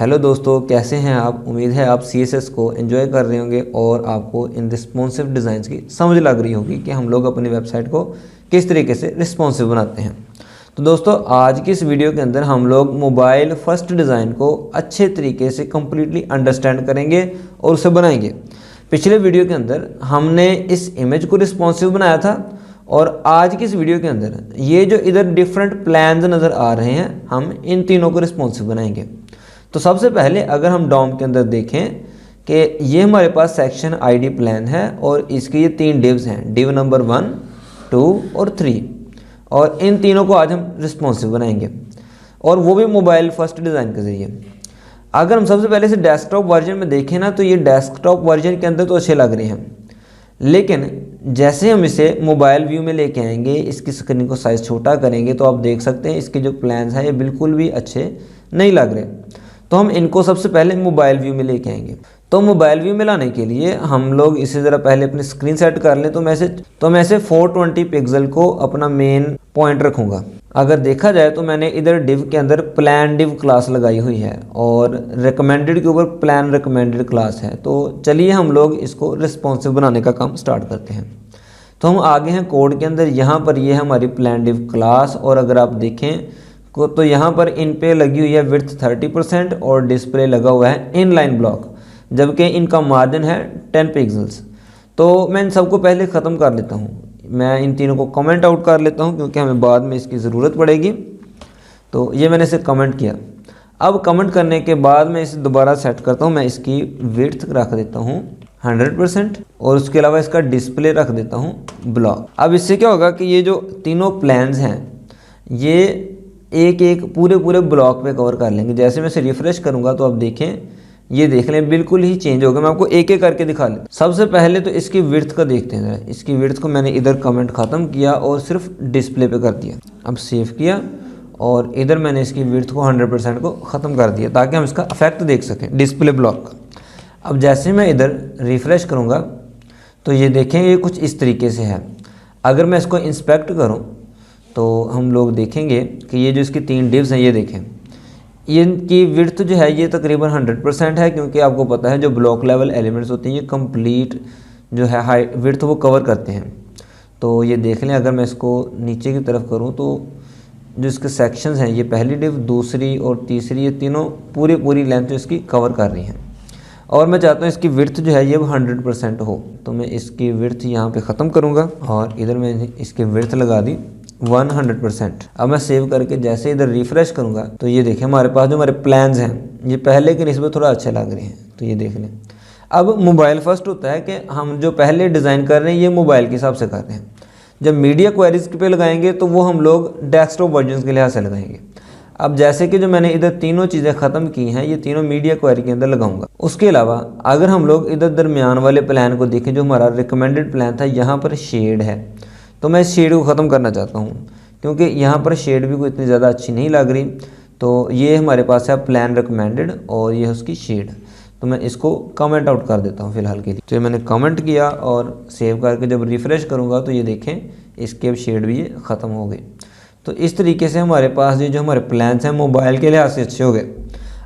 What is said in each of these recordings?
Hello दोस्तों, कैसे हैं आप। उम्मीद है आप CSS को एंजॉय कर रहे होंगे और आपको इन रिस्पॉन्सिव डिज़ाइंस की समझ लग रही होगी कि हम लोग अपनी वेबसाइट को किस तरीके से रिस्पॉन्सिव बनाते हैं। तो दोस्तों, आज की इस वीडियो के अंदर हम लोग मोबाइल फर्स्ट डिज़ाइन को अच्छे तरीके से कम्प्लीटली अंडरस्टैंड करेंगे और उसे बनाएंगे। पिछले वीडियो के अंदर हमने इस इमेज को रिस्पॉन्सिव बनाया था और आज की इस वीडियो के अंदर ये जो इधर डिफरेंट प्लान्स नज़र आ रहे हैं, हम इन तीनों को रिस्पॉन्सिव बनाएंगे। तो सबसे पहले अगर हम डॉम के अंदर देखें कि ये हमारे पास सेक्शन आईडी प्लान है और इसके ये 3 डिव्स हैं, डिव नंबर 1, 2 और 3, और इन तीनों को आज हम रिस्पॉन्सिव बनाएंगे और वो भी मोबाइल फर्स्ट डिज़ाइन के ज़रिए। अगर हम सबसे पहले इसे डेस्कटॉप वर्जन में देखें ना, तो ये डेस्कटॉप वर्जन के अंदर तो अच्छे लग रहे हैं, लेकिन जैसे हम इसे मोबाइल व्यू में लेके आएंगे, इसकी स्क्रीन को साइज़ छोटा करेंगे, तो आप देख सकते हैं इसके जो प्लान्स हैं ये बिल्कुल भी अच्छे नहीं लग रहे। तो हम इनको सबसे पहले मोबाइल व्यू में लेके आएंगे। तो मोबाइल व्यू में लाने के लिए हम लोग इसे ज़रा पहले अपनी स्क्रीन सेट कर लें। तो मैं इसे 420 पिक्सल को अपना मेन पॉइंट रखूँगा। अगर देखा जाए तो मैंने इधर डिव के अंदर प्लान डिव क्लास लगाई हुई है और रिकमेंडेड के ऊपर प्लान रिकमेंडेड क्लास है। तो चलिए हम लोग इसको रिस्पॉन्सिव बनाने का काम स्टार्ट करते हैं। तो हम आगे हैं कोड के अंदर, यहाँ पर ये है हमारी प्लान डिव क्लास, और अगर आप देखें तो यहाँ पर इन पे लगी हुई है विड्थ 30% और डिस्प्ले लगा हुआ है इनलाइन ब्लॉक, जबकि इनका मार्जिन है 10 पिक्सल्स। तो मैं इन सबको पहले ख़त्म कर लेता हूँ। मैं इन तीनों को कमेंट आउट कर लेता हूँ क्योंकि हमें बाद में इसकी ज़रूरत पड़ेगी। तो ये मैंने इसे कमेंट किया। अब कमेंट करने के बाद मैं इसे दोबारा सेट करता हूँ। मैं इसकी विड्थ रख देता हूँ 100% और उसके अलावा इसका डिस्प्ले रख देता हूँ ब्लॉक। अब इससे क्या होगा कि ये जो तीनों प्लान्स हैं ये एक एक पूरे ब्लॉक पे कवर कर लेंगे। जैसे मैं इसे रिफ्रेश करूंगा तो आप देखें, ये देख लें बिल्कुल ही चेंज होगा। मैं आपको एक एक करके दिखा लेता हूँ। सबसे पहले तो इसकी विड्थ का देखते हैं। इसकी विड्थ को मैंने इधर कमेंट ख़त्म किया और सिर्फ डिस्प्ले पे कर दिया। अब सेव किया और इधर मैंने इसकी विड्थ को 100% को ख़त्म कर दिया ताकि हम इसका इफेक्ट देख सकें डिस्प्ले ब्लॉक का। अब जैसे मैं इधर रिफ़्रेश करूँगा तो ये देखें, ये कुछ इस तरीके से है। अगर मैं इसको इंस्पेक्ट करूँ तो हम लोग देखेंगे कि ये जो इसकी 3 डिव्स हैं, ये देखें, ये इनकी विड्थ जो है ये तकरीबन 100% है, क्योंकि आपको पता है जो ब्लॉक लेवल एलिमेंट्स होते हैं ये कंप्लीट जो है हाई विड्थ वो कवर करते हैं। तो ये देख लें, अगर मैं इसको नीचे की तरफ करूँ तो जो इसके सेक्शंस हैं, ये पहली डिव, दूसरी और तीसरी, ये तीनों पूरी लेंथ जो इसकी कवर कर रही हैं। और मैं चाहता हूँ इसकी विड्थ जो है ये 100% हो। तो मैं इसकी विड्थ यहाँ पे ख़त्म करूँगा और इधर मैंने इसकी विड्थ लगा दी 100%। अब मैं सेव करके जैसे इधर रिफ़्रेश करूँगा तो ये देखें हमारे पास जो हमारे प्लान्स हैं ये पहले की निस्बत थोड़ा अच्छे लग रहे हैं। तो ये देख लें। अब मोबाइल फर्स्ट होता है कि हम जो पहले डिज़ाइन कर रहे हैं ये मोबाइल के हिसाब से कर रहे हैं। जब मीडिया क्वेरीज पे लगाएंगे तो वो हम लोग डेस्कटॉप वर्जन के लिहाज से लगाएंगे। अब जैसे कि जो मैंने इधर तीनों चीज़ें ख़त्म की हैं, ये तीनों मीडिया क्वेरी के अंदर लगाऊंगा। उसके अलावा अगर हम लोग इधर दरमियान वाले प्लान को देखें, जो हमारा रिकमेंडेड प्लान था, यहाँ पर शेड है, तो मैं इस शेड को ख़त्म करना चाहता हूँ क्योंकि यहाँ पर शेड भी कोई इतनी ज़्यादा अच्छी नहीं लग रही। तो ये हमारे पास है प्लान रिकमेंडेड और ये है उसकी शेड। तो मैं इसको कमेंट आउट कर देता हूँ फ़िलहाल के लिए। तो ये मैंने कमेंट किया और सेव करके जब रिफ़्रेश करूँगा तो ये देखें इसके अब शेड भी ये ख़त्म हो गई। तो इस तरीके से हमारे पास ये जो हमारे प्लान्स हैं मोबाइल के लिहाज से अच्छे हो गए।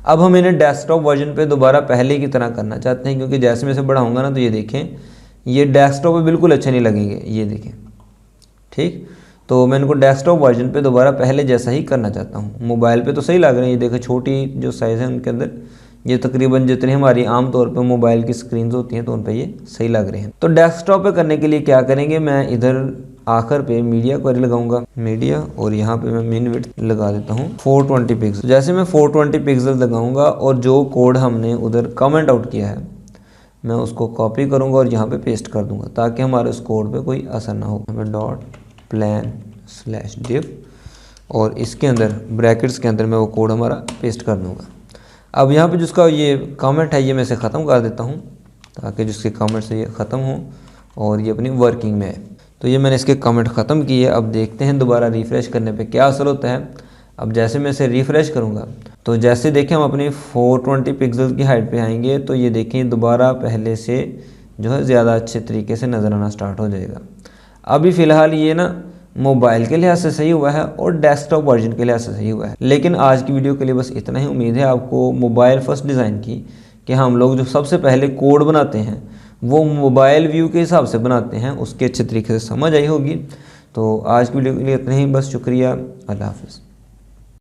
अब हम इन्हें डेस्कटॉप वर्जन पे दोबारा पहले की तरह करना चाहते हैं, क्योंकि जैसे मैं इसे बढ़ाऊँगा ना तो ये देखें ये डेस्कटॉप पे बिल्कुल अच्छे नहीं लगेंगे। ये देखें, ठीक। तो मैं इनको डेस्कटॉप वर्जन पे दोबारा पहले जैसा ही करना चाहता हूँ। मोबाइल पे तो सही लग रहे हैं, ये देखें छोटी जो साइज़ है उनके अंदर ये तकरीबन जितनी हमारी आम तौर पे मोबाइल की स्क्रीन होती हैं तो उन पे ये सही लग रहे हैं। तो डेस्कटॉप पे करने के लिए क्या करेंगे, मैं इधर आखिर पे मीडिया क्वेरी लगाऊंगा, मीडिया, और यहाँ पे मैं मिन विड्थ लगा देता हूँ 420 पिक्सल। जैसे मैं 420 पिक्सल लगाऊंगा और जो कोड हमने उधर कमेंट आउट किया है मैं उसको कॉपी करूँगा और यहाँ पे पेस्ट कर दूँगा ताकि हमारे उस कोड पे कोई असर ना हो। मैं .plan/div और इसके अंदर ब्रैकेट्स के अंदर मैं वो कोड हमारा पेस्ट कर दूँगा। अब यहाँ पे जिसका ये कमेंट है ये मैं इसे ख़त्म कर देता हूँ ताकि जिसके कमेंट से ये ख़त्म हो और ये अपनी वर्किंग में है। तो ये मैंने इसके कमेंट ख़त्म किए। अब देखते हैं दोबारा रिफ़्रेश करने पे क्या असर होता है। अब जैसे मैं इसे रिफ़्रेश करूँगा तो जैसे देखें हम अपनी 420 पिक्सल की हाइट पे आएंगे तो ये देखें दोबारा पहले से जो है ज़्यादा अच्छे तरीके से नज़र आना स्टार्ट हो जाएगा। अभी फ़िलहाल ये ना मोबाइल के लिहाज से सही हुआ है और डेस्कटॉप वर्जन के लिहाज से सही हुआ है। लेकिन आज की वीडियो के लिए बस इतना ही। उम्मीद है आपको मोबाइल फर्स्ट डिज़ाइन की कि हम लोग जो सबसे पहले कोड बनाते हैं वो मोबाइल व्यू के हिसाब से बनाते हैं, उसके अच्छे तरीके से समझ आई होगी। तो आज की वीडियो के लिए इतना ही, बस शुक्रिया, अल्लाह हाफ़िज़।